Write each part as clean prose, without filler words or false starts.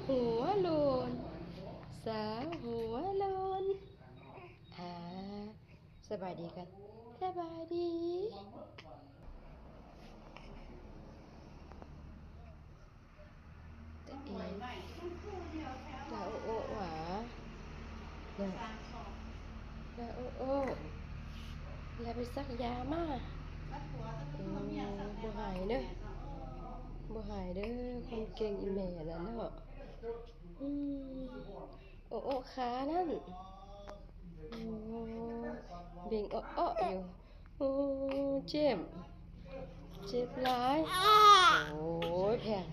หัวโลนสาวหัวโลนสบายดีกันสบายดีแต่เองแล้วโอ้หวาแล้วโอ้แล้วไปซักยามาบ่หายเด้อบ่หายเด้อคนเก่งอีแม่นั่นเนาะโอ้ขานั่นเบ่งอ้ออยู่เจ็บหลายโอ้ยแพง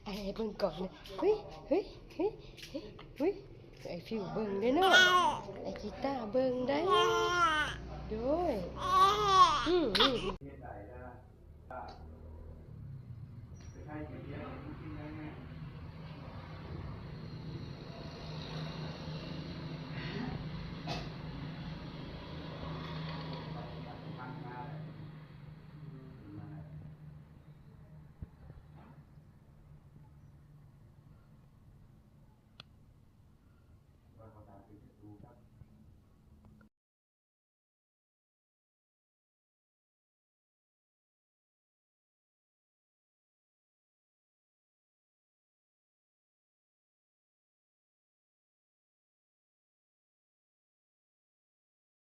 ไอ้เบิ่งก่อนเลยเฮ้ยไอ้ฟิวเบิ่งได้เนาะไอ้กีตาร์เบิ่งได้ด้วย